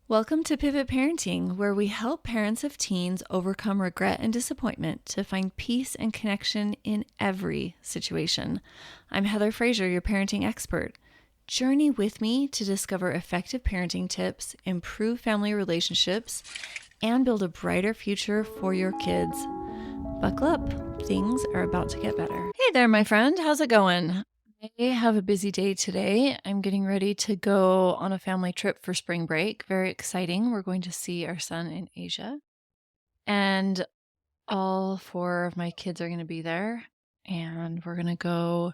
Welcome to Pivot Parenting, where we help parents of teens overcome regret and disappointment to find peace and connection in every situation. I'm Heather Frazier, your parenting expert. Journey with me to discover effective parenting tips, improve family relationships, and build a brighter future for your kids. Buckle up, things are about to get better. Hey there, my friend. How's it going? I have a busy day today. I'm getting ready to go on a family trip for spring break. Very exciting. We're going to see our son in Asia. And all four of my kids are going to be there. And we're going to go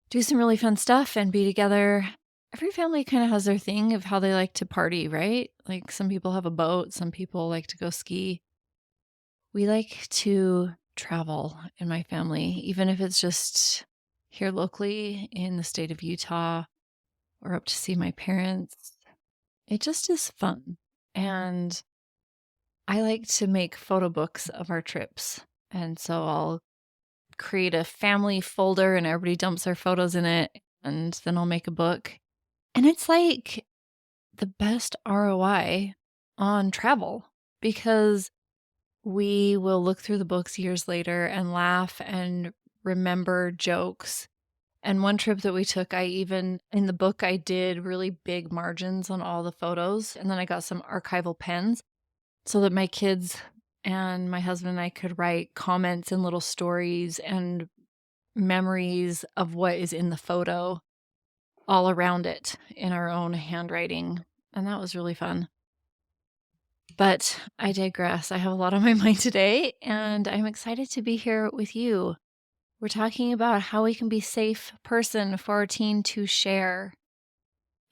do some really fun stuff and be together. Every family kind of has their thing of how they like to party, right? Like some people have a boat, some people like to go ski. We like to travel in my family, even if it's just here locally in the state of Utah or up to see my parents. It just is fun. And I like to make photo books of our trips. And so I'll create a family folder and everybody dumps their photos in it. And then I'll make a book. And it's like the best ROI on travel because we will look through the books years later and laugh and remember jokes. And one trip that we took, in the book, I did really big margins on all the photos. And then I got some archival pens so that my kids and my husband and I could write comments and little stories and memories of what is in the photo all around it in our own handwriting. And that was really fun. But I digress. I have a lot on my mind today, and I'm excited to be here with you. We're talking about how we can be a safe person for our teen to share.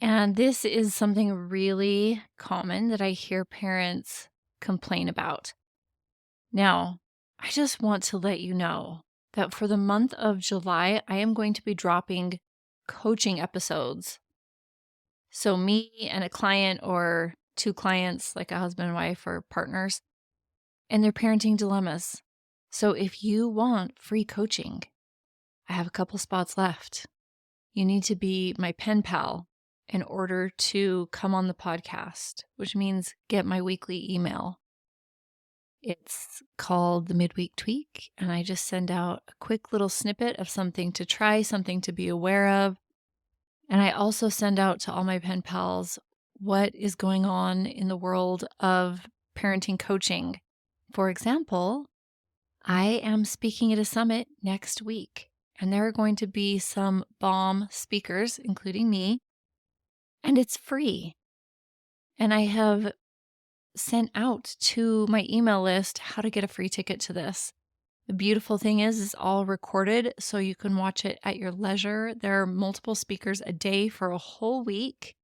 And this is something really common that I hear parents complain about. Now, I just want to let you know that for the month of July, I am going to be dropping coaching episodes. So me and a client or two clients, like a husband and wife or partners, and their parenting dilemmas. So if you want free coaching, I have a couple spots left. You need to be my pen pal in order to come on the podcast, which means get my weekly email. It's called the Midweek Tweak, and I just send out a quick little snippet of something to try, something to be aware of. And I also send out to all my pen pals what is going on in the world of parenting coaching. For example, I am speaking at a summit next week, and there are going to be some bomb speakers, including me, and it's free. And I have sent out to my email list how to get a free ticket to this. The beautiful thing is it's all recorded, so you can watch it at your leisure. There are multiple speakers a day for a whole week,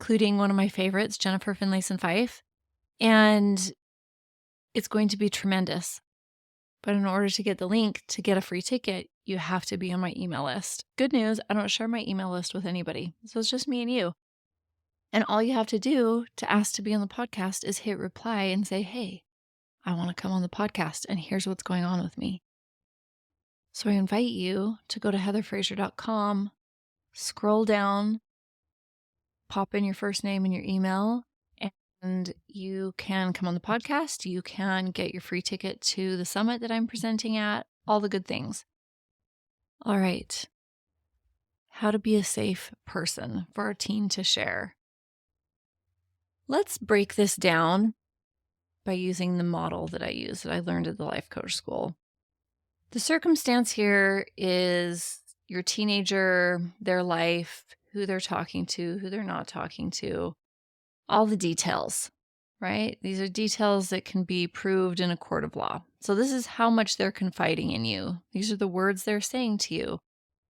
including one of my favorites, Jennifer Finlayson Fife. And it's going to be tremendous. But in order to get the link to get a free ticket, you have to be on my email list. Good news, I don't share my email list with anybody. So it's just me and you. And all you have to do to ask to be on the podcast is hit reply and say, hey, I want to come on the podcast, and here's what's going on with me. So I invite you to go to heatherfrazier.com, scroll down, pop in your first name and your email, and you can come on the podcast. You can get your free ticket to the summit that I'm presenting at, all the good things. All right. How to be a safe person for our teen to share. Let's break this down by using the model that I learned at the life coach school. The circumstance here is your teenager, their life, who they're talking to, who they're not talking to, all the details, right? These are details that can be proved in a court of law. So this is how much they're confiding in you. These are the words they're saying to you,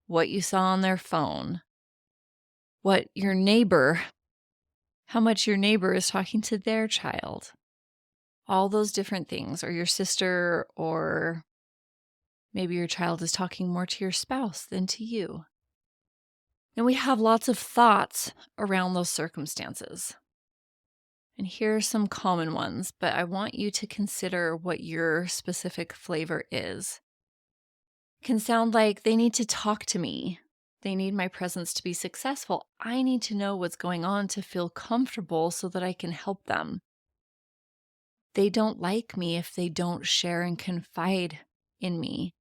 what you saw on their phone, how much your neighbor is talking to their child, all those different things, or your sister, or maybe your child is talking more to your spouse than to you. And we have lots of thoughts around those circumstances. And here are some common ones, but I want you to consider what your specific flavor is. It can sound like they need to talk to me, They need my presence to be successful. I need to know what's going on to feel comfortable so that I can help them. They don't like me if they don't share and confide in me.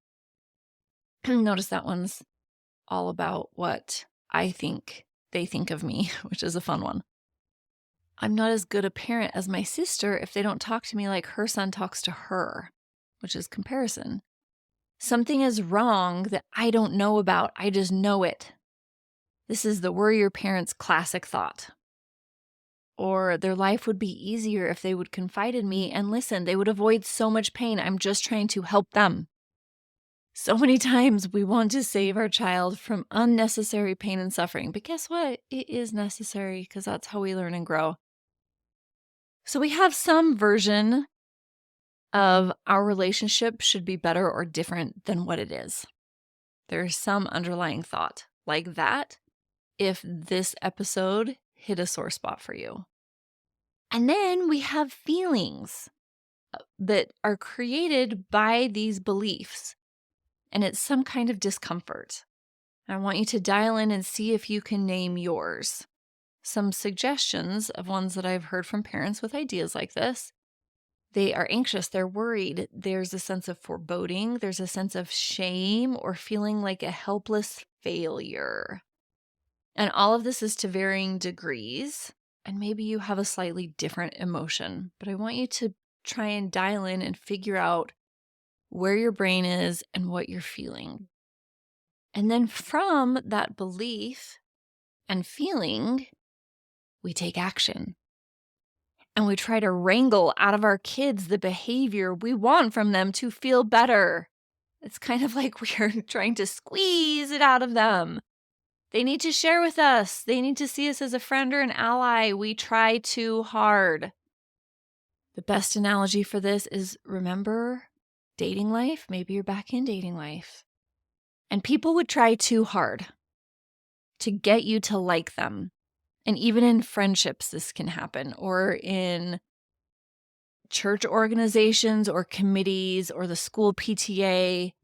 Notice that one's all about what I think they think of me, which is a fun one. I'm not as good a parent as my sister if they don't talk to me like her son talks to her, which is comparison. Something is wrong that I don't know about. I just know it. This is the worry your parents' classic thought. Or their life would be easier if they would confide in me and listen. They would avoid so much pain. I'm just trying to help them. So many times we want to save our child from unnecessary pain and suffering. But guess what? It is necessary because that's how we learn and grow. So we have some version of our relationship should be better or different than what it is. There's some underlying thought like that if this episode hit a sore spot for you. And then we have feelings that are created by these beliefs, and it's some kind of discomfort. I want you to dial in and see if you can name yours. Some suggestions of ones that I've heard from parents with ideas like this. They are anxious, they're worried, there's a sense of foreboding, there's a sense of shame or feeling like a helpless failure. And all of this is to varying degrees, and maybe you have a slightly different emotion, but I want you to try and dial in and figure out where your brain is and what you're feeling. And then from that belief and feeling, we take action. And we try to wrangle out of our kids the behavior we want from them to feel better. It's kind of like we are trying to squeeze it out of them. They need to share with us. They need to see us as a friend or an ally. We try too hard. The best analogy for this is, remember dating life? Maybe you're back in dating life. And people would try too hard to get you to like them. And even in friendships, this can happen, or in church organizations or committees or the school PTA.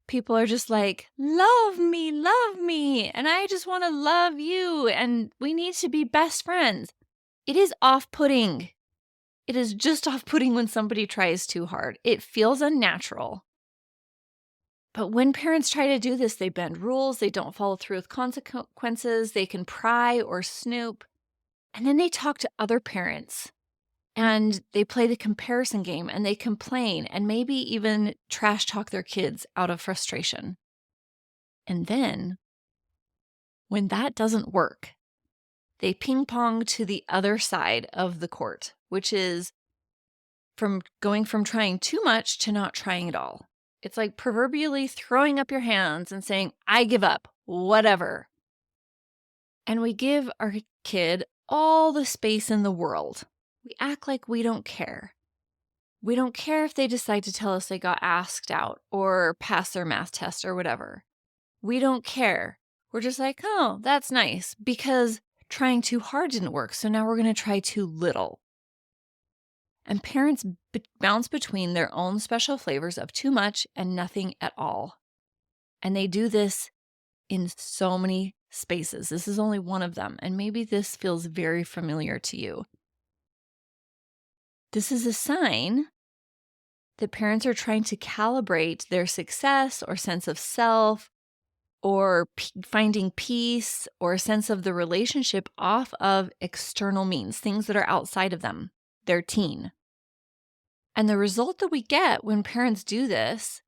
People are just like, love me, and I just want to love you, and we need to be best friends. It is off-putting. It is just off-putting when somebody tries too hard. It feels unnatural. But when parents try to do this, they bend rules, they don't follow through with consequences, they can pry or snoop, and then they talk to other parents, and they play the comparison game, and they complain, and maybe even trash talk their kids out of frustration. And then, when that doesn't work, they ping pong to the other side of the court, which is going from trying too much to not trying at all. It's like proverbially throwing up your hands and saying, I give up, whatever. And we give our kid all the space in the world. We act like we don't care. We don't care if they decide to tell us they got asked out or passed their math test or whatever. We don't care. We're just like, oh, that's nice, because trying too hard didn't work, so now we're going to try too little. And parents bounce between their own special flavors of too much and nothing at all. And they do this in so many spaces. This is only one of them, and maybe this feels very familiar to you. This is a sign that parents are trying to calibrate their success or sense of self or finding peace or a sense of the relationship off of external means, things that are outside of them, their teen. And the result that we get when parents do this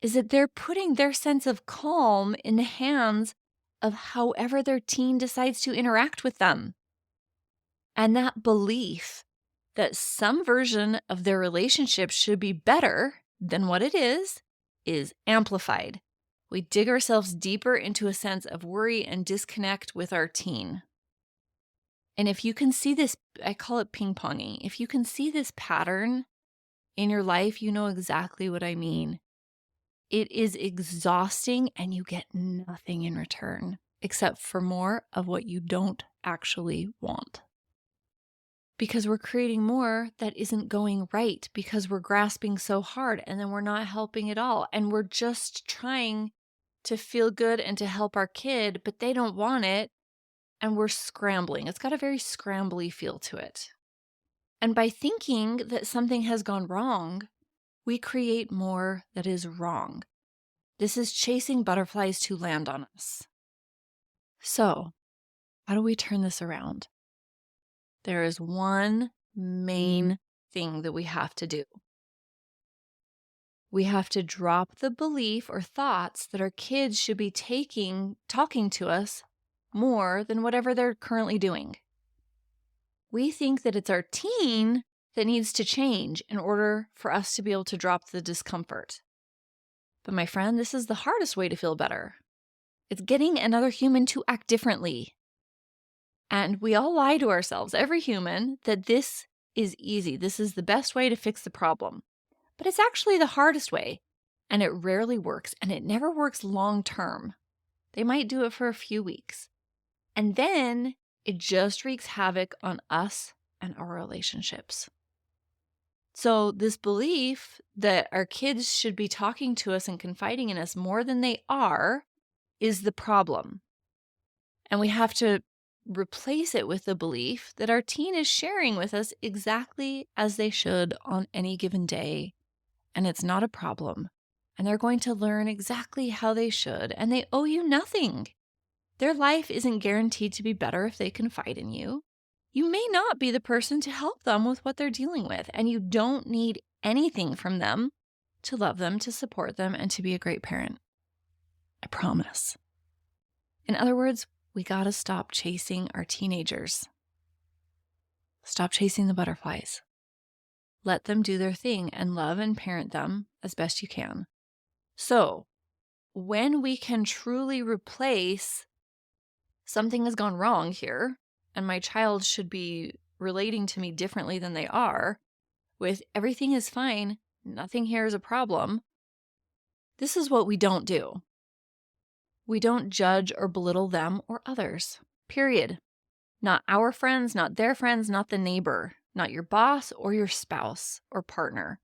is that they're putting their sense of calm in the hands of however their teen decides to interact with them. And that belief that some version of their relationship should be better than what it is amplified. We dig ourselves deeper into a sense of worry and disconnect with our teen. And if you can see this, I call it ping-ponging. If you can see this pattern in your life, you know exactly what I mean. It is exhausting and you get nothing in return except for more of what you don't actually want. Because we're creating more that isn't going right because we're grasping so hard and then we're not helping at all. And we're just trying to feel good and to help our kid, but they don't want it, and we're scrambling. It's got a very scrambly feel to it. And by thinking that something has gone wrong, we create more that is wrong. This is chasing butterflies to land on us. So, how do we turn this around? There is one main thing that we have to do. We have to drop the belief or thoughts that our kids should be talking to us more than whatever they're currently doing. We think that it's our teen that needs to change in order for us to be able to drop the discomfort. But my friend, this is the hardest way to feel better. It's getting another human to act differently. And we all lie to ourselves, every human, that this is easy. This is the best way to fix the problem. But it's actually the hardest way. And it rarely works. And it never works long term. They might do it for a few weeks. And then it just wreaks havoc on us and our relationships. So this belief that our kids should be talking to us and confiding in us more than they are is the problem. And we have to replace it with the belief that our teen is sharing with us exactly as they should on any given day. And it's not a problem. And they're going to learn exactly how they should. And they owe you nothing. Their life isn't guaranteed to be better if they confide in you. You may not be the person to help them with what they're dealing with. And you don't need anything from them to love them, to support them, and to be a great parent. I promise. In other words, we got to stop chasing our teenagers. Stop chasing the butterflies. Let them do their thing and love and parent them as best you can. So, when we can truly replace something has gone wrong here, and my child should be relating to me differently than they are, with everything is fine, nothing here is a problem, this is what we don't do. We don't judge or belittle them or others, period. Not our friends, not their friends, not the neighbor, not your boss or your spouse or partner.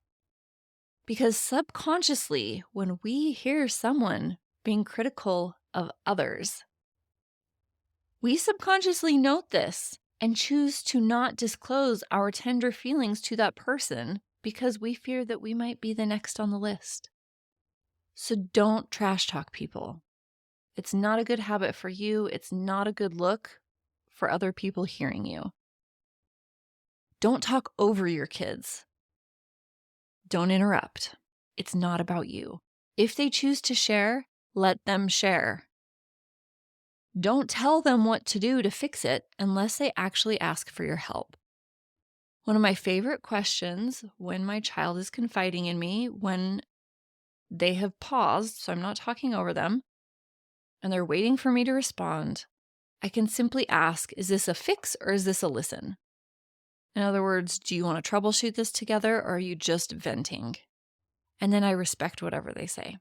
Because subconsciously, when we hear someone being critical of others, we subconsciously note this and choose to not disclose our tender feelings to that person because we fear that we might be the next on the list. So don't trash talk people. It's not a good habit for you. It's not a good look for other people hearing you. Don't talk over your kids. Don't interrupt. It's not about you. If they choose to share, let them share. Don't tell them what to do to fix it unless they actually ask for your help. One of my favorite questions when my child is confiding in me, when they have paused, so I'm not talking over them, and they're waiting for me to respond, I can simply ask, is this a fix or is this a listen? In other words, do you want to troubleshoot this together or are you just venting? And then I respect whatever they say.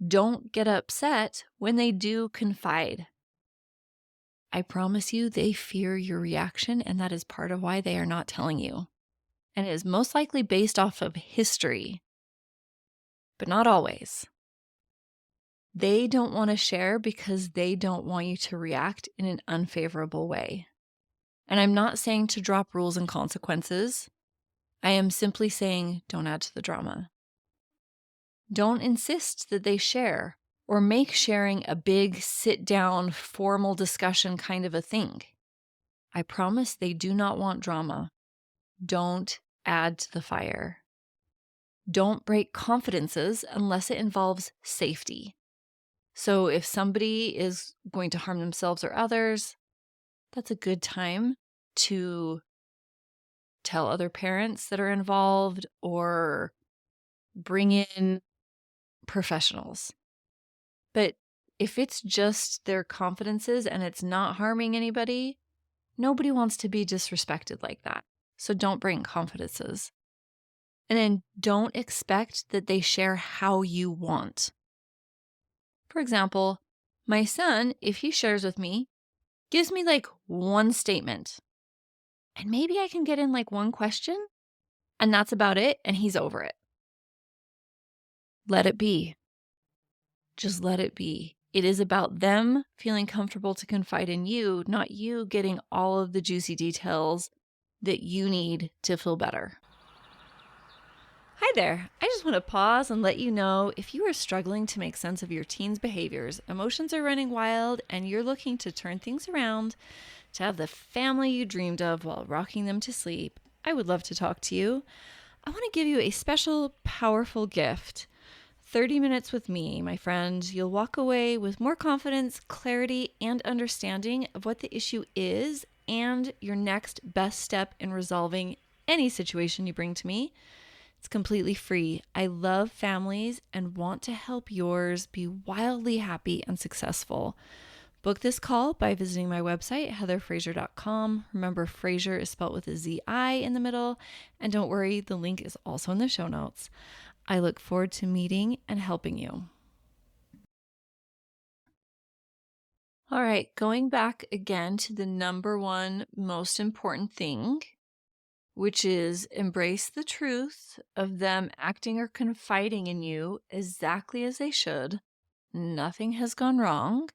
Don't get upset when they do confide. I promise you they fear your reaction, and that is part of why they are not telling you. And it is most likely based off of history, but not always. They don't want to share because they don't want you to react in an unfavorable way. And I'm not saying to drop rules and consequences. I am simply saying don't add to the drama. Don't insist that they share or make sharing a big sit-down formal discussion kind of a thing. I promise they do not want drama. Don't add to the fire. Don't break confidences unless it involves safety. So if somebody is going to harm themselves or others, that's a good time to tell other parents that are involved or bring in professionals. But if it's just their confidences and it's not harming anybody, nobody wants to be disrespected like that. So don't bring confidences. And then don't expect that they share how you want. For example, my son, if he shares with me, gives me like one statement. And maybe I can get in like one question, and that's about it, and he's over it. Let it be. just let it be. It is about them feeling comfortable to confide in you, not you getting all of the juicy details that you need to feel better. Hi there. I just want to pause and let you know if you are struggling to make sense of your teen's behaviors, emotions are running wild, and you're looking to turn things around to have the family you dreamed of while rocking them to sleep, I would love to talk to you. I want to give you a special, powerful gift. 30 minutes with me, my friend. You'll walk away with more confidence, clarity, and understanding of what the issue is and your next best step in resolving any situation you bring to me. It's completely free. I love families and want to help yours be wildly happy and successful. Book this call by visiting my website, heatherfraser.com. Remember, Fraser is spelled with a Z-I in the middle. And don't worry, the link is also in the show notes. I look forward to meeting and helping you. All right, going back again to the number one most important thing, which is embrace the truth of them acting or confiding in you exactly as they should. Nothing has gone wrong.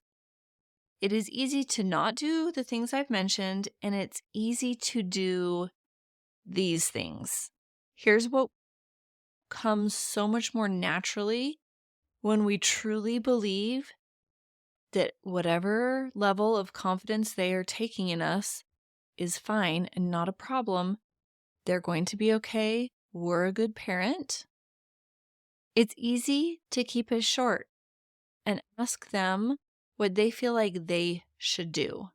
It is easy to not do the things I've mentioned, and it's easy to do these things. Here's what comes so much more naturally when we truly believe that whatever level of confidence they are taking in us is fine and not a problem. They're going to be okay. We're a good parent. It's easy to keep it short and ask them what they feel like they should do.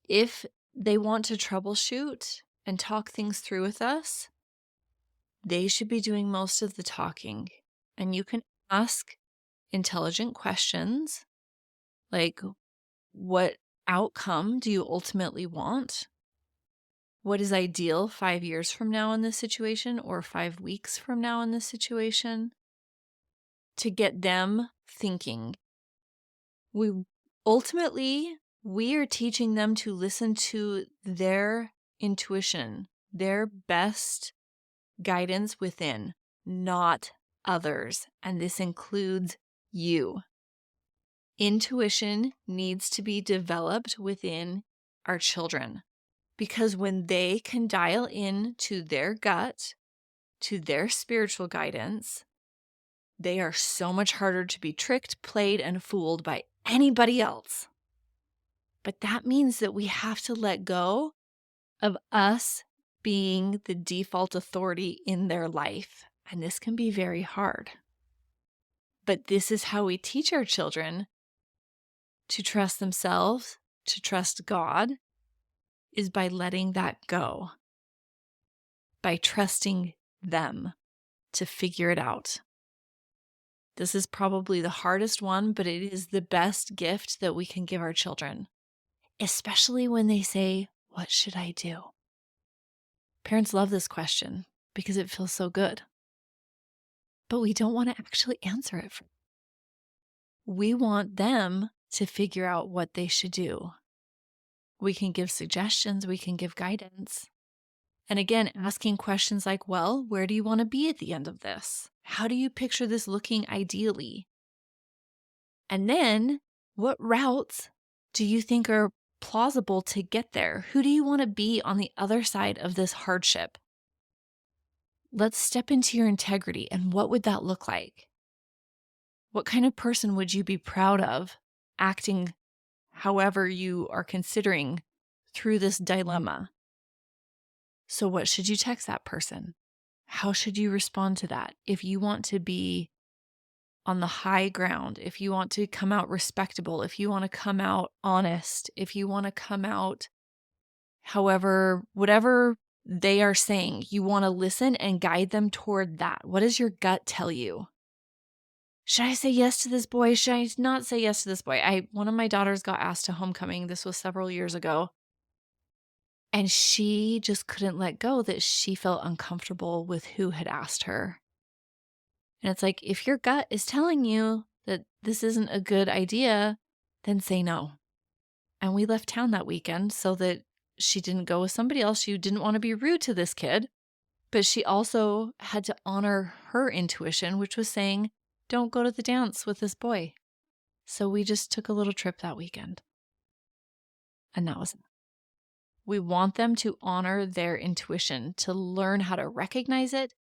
If they want to troubleshoot and talk things through with us, they should be doing most of the talking. And you can ask intelligent questions like, what outcome do you ultimately want? What is ideal 5 years from now in this situation or 5 weeks from now in this situation? To get them thinking. We are teaching them to listen to their intuition, their best guidance within, not others. And this includes you. Intuition needs to be developed within our children, because when they can dial in to their gut, to their spiritual guidance, they are so much harder to be tricked, played, and fooled by anybody else. But that means that we have to let go of us being the default authority in their life. And this can be very hard. But this is how we teach our children to trust themselves, to trust God, is by letting that go, by trusting them to figure it out. This is probably the hardest one, but it is the best gift that we can give our children, especially when they say, "What should I do?" Parents love this question because it feels so good, but we don't want to actually answer it. We want them to figure out what they should do. We can give suggestions, we can give guidance. And again, asking questions like, well, where do you want to be at the end of this? How do you picture this looking ideally? And then, what routes do you think are plausible to get there? Who do you want to be on the other side of this hardship? Let's step into your integrity. And what would that look like? What kind of person would you be proud of acting however you are considering through this dilemma? So what should you text that person? How should you respond to that? If you want to be on the high ground, if you want to come out respectable, if you want to come out honest, if you want to come out however, whatever they are saying, you want to listen and guide them toward that. What does your gut tell you? Should I say yes to this boy? Should I not say yes to this boy? One of my daughters got asked to homecoming. This was several years ago. And she just couldn't let go that she felt uncomfortable with who had asked her. And it's like, if your gut is telling you that this isn't a good idea, then say no. And we left town that weekend so that she didn't go with somebody else. She didn't want to be rude to this kid, but she also had to honor her intuition, which was saying, don't go to the dance with this boy. So we just took a little trip that weekend. And that was it. We want them to honor their intuition, to learn how to recognize it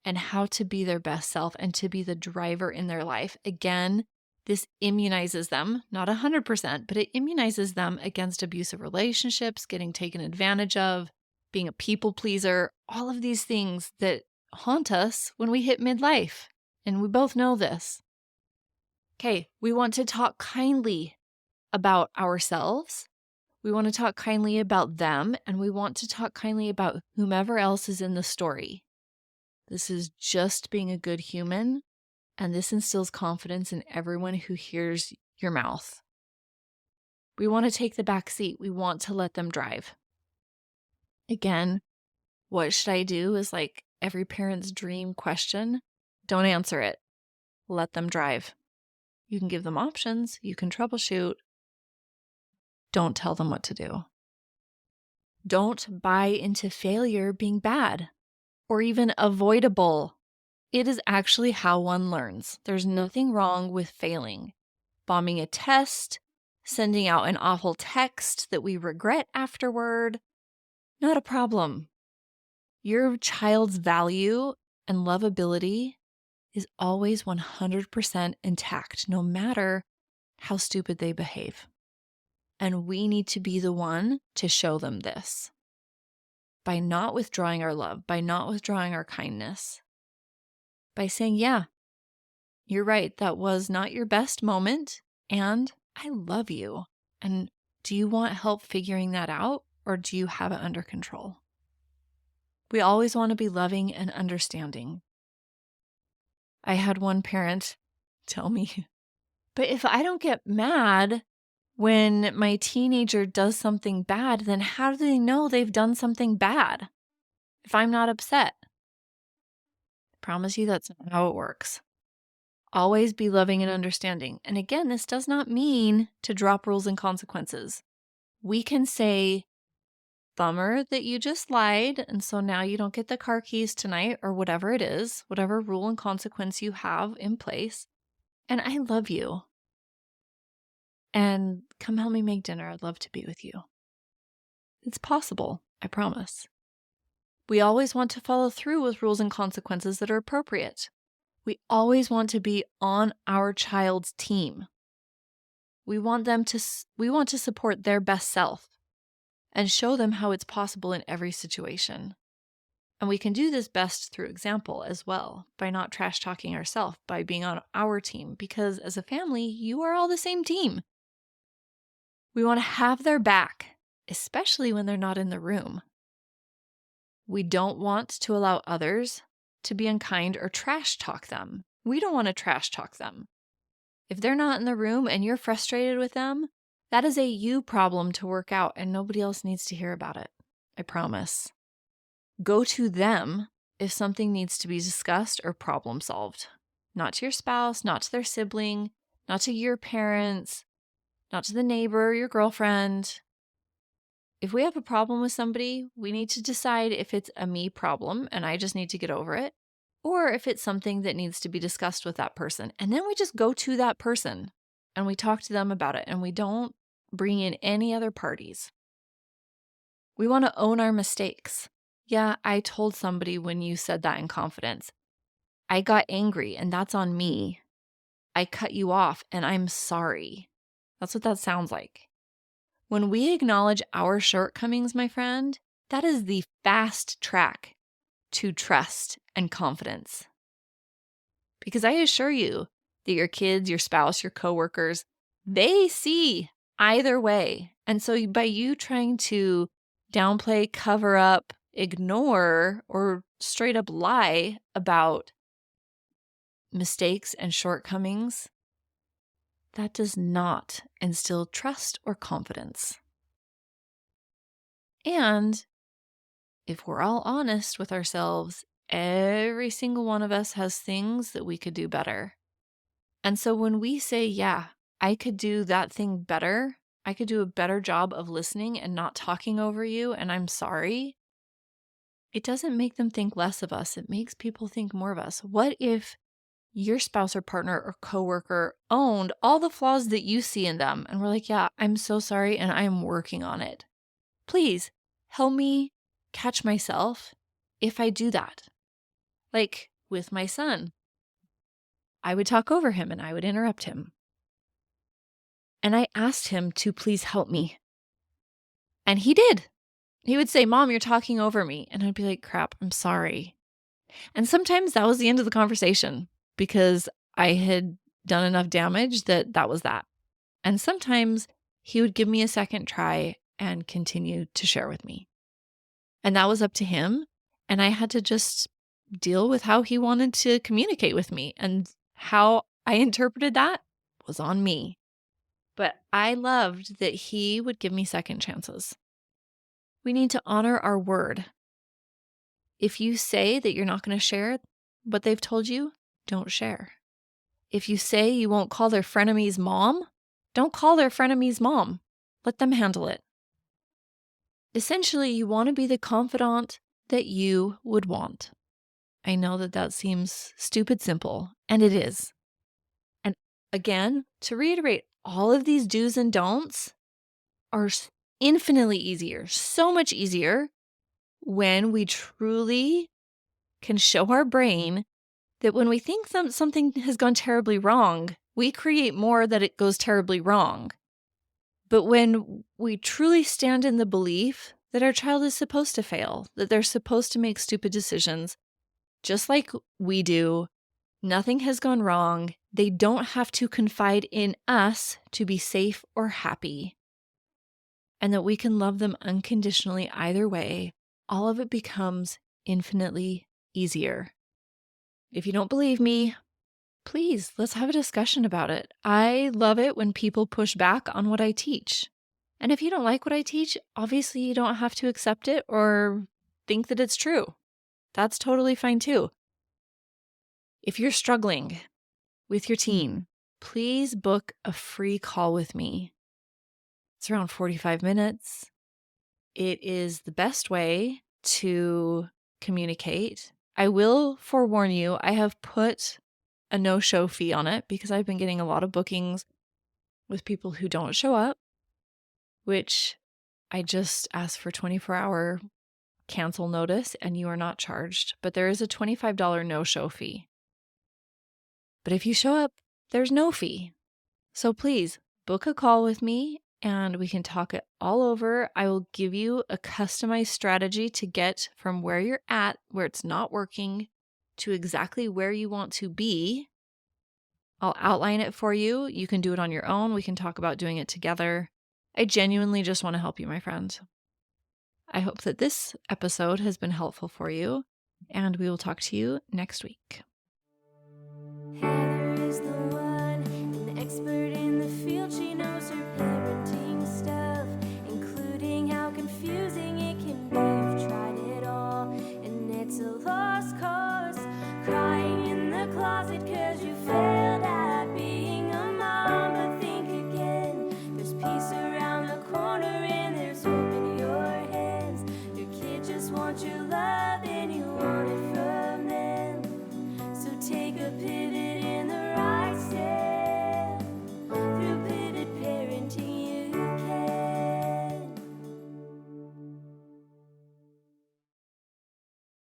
and how to be their best self and to be the driver in their life. Again, this immunizes them, not 100%, but it immunizes them against abusive relationships, getting taken advantage of, being a people pleaser, all of these things that haunt us when we hit midlife. And we both know this. Okay, we want to talk kindly about ourselves. We want to talk kindly about them, and we want to talk kindly about whomever else is in the story. This is just being a good human, and this instills confidence in everyone who hears your mouth. We want to take the back seat. We want to let them drive. Again, what should I do is like every parent's dream question. Don't answer it. Let them drive. You can give them options. You can troubleshoot. Don't tell them what to do. Don't buy into failure being bad or even avoidable. It is actually how one learns. There's nothing wrong with failing. Bombing a test, sending out an awful text that we regret afterward, not a problem. Your child's value and lovability is always 100% intact, no matter how stupid they behave. And we need to be the one to show them this by not withdrawing our love, by not withdrawing our kindness, by saying, yeah, you're right, that was not your best moment, and I love you. And do you want help figuring that out, or do you have it under control? We always want to be loving and understanding. I had one parent tell me, but if I don't get mad when my teenager does something bad, then how do they know they've done something bad if I'm not upset? I promise you that's not how it works. Always be loving and understanding. And again, this does not mean to drop rules and consequences. We can say, bummer that you just lied, and so now you don't get the car keys tonight, or whatever it is, whatever rule and consequence you have in place. And I love you. And come help me make dinner. I'd love to be with you. It's possible, I promise. We always want to follow through with rules and consequences that are appropriate. We always want to be on our child's team. We want to support their best self and show them how it's possible in every situation. And we can do this best through example as well, by not trash talking ourselves, by being on our team, because as a family, you are all the same team. We want to have their back, especially when they're not in the room. We don't want to allow others to be unkind or trash talk them. We don't want to trash talk them. If they're not in the room and you're frustrated with them, that is a you problem to work out, and nobody else needs to hear about it. I promise. Go to them if something needs to be discussed or problem solved. Not to your spouse, not to their sibling, not to your parents, not to the neighbor, your girlfriend. If we have a problem with somebody, we need to decide if it's a me problem and I just need to get over it, or if it's something that needs to be discussed with that person. And then we just go to that person and we talk to them about it, and we don't bring in any other parties. We want to own our mistakes. Yeah, I told somebody when you said that in confidence. I got angry, and that's on me. I cut you off, and I'm sorry. That's what that sounds like. When we acknowledge our shortcomings, my friend, that is the fast track to trust and confidence. Because I assure you that your kids, your spouse, your coworkers, they see either way. And so by you trying to downplay, cover up, ignore, or straight up lie about mistakes and shortcomings, that does not instill trust or confidence. And if we're all honest with ourselves, every single one of us has things that we could do better. And so when we say, yeah, I could do that thing better, I could do a better job of listening and not talking over you, and I'm sorry, it doesn't make them think less of us. It makes people think more of us. What if your spouse or partner or coworker owned all the flaws that you see in them. And we're like, yeah, I'm so sorry and I'm working on it. Please help me catch myself if I do that. Like with my son, I would talk over him and I would interrupt him. And I asked him to please help me. And he did. He would say, Mom, you're talking over me. And I'd be like, crap, I'm sorry. And sometimes that was the end of the conversation because I had done enough damage that was that. And sometimes he would give me a second try and continue to share with me. And that was up to him. And I had to just deal with how he wanted to communicate with me. And how I interpreted that was on me. But I loved that he would give me second chances. We need to honor our word. If you say that you're not going to share what they've told you, don't share. If you say you won't call their frenemy's mom, don't call their frenemy's mom. Let them handle it. Essentially, you want to be the confidant that you would want. I know that seems stupid simple, and it is. And again, to reiterate, all of these do's and don'ts are infinitely easier, so much easier when we truly can show our brain that when we think something has gone terribly wrong, we create more that it goes terribly wrong. But when we truly stand in the belief that our child is supposed to fail, that they're supposed to make stupid decisions, just like we do, nothing has gone wrong, they don't have to confide in us to be safe or happy, and that we can love them unconditionally either way, all of it becomes infinitely easier. If you don't believe me, please, let's have a discussion about it. I love it when people push back on what I teach. And if you don't like what I teach, obviously you don't have to accept it or think that it's true. That's totally fine too. If you're struggling with your teen, please book a free call with me. It's around 45 minutes. It is the best way to communicate. I will forewarn you, I have put a no-show fee on it because I've been getting a lot of bookings with people who don't show up, which I just ask for 24-hour cancel notice and you are not charged. But there is a $25 no-show fee. But if you show up, there's no fee. So please book a call with me and we can talk it all over. I will give you a customized strategy to get from where you're at, where it's not working, to exactly where you want to be. I'll outline it for you. You can do it on your own. We can talk about doing it together. I genuinely just want to help you, my friend. I hope that this episode has been helpful for you, and we will talk to you next week. Heather is the one, an expert in the field. She knows her parenting stuff, including how confusing it can be. You've tried it all, and it's a lost cause. Crying in the closet 'cause you failed at being a mom. But think again, there's peace around the corner and there's hope in your hands. Your kid just wants your love and you want it from them. So take a pivot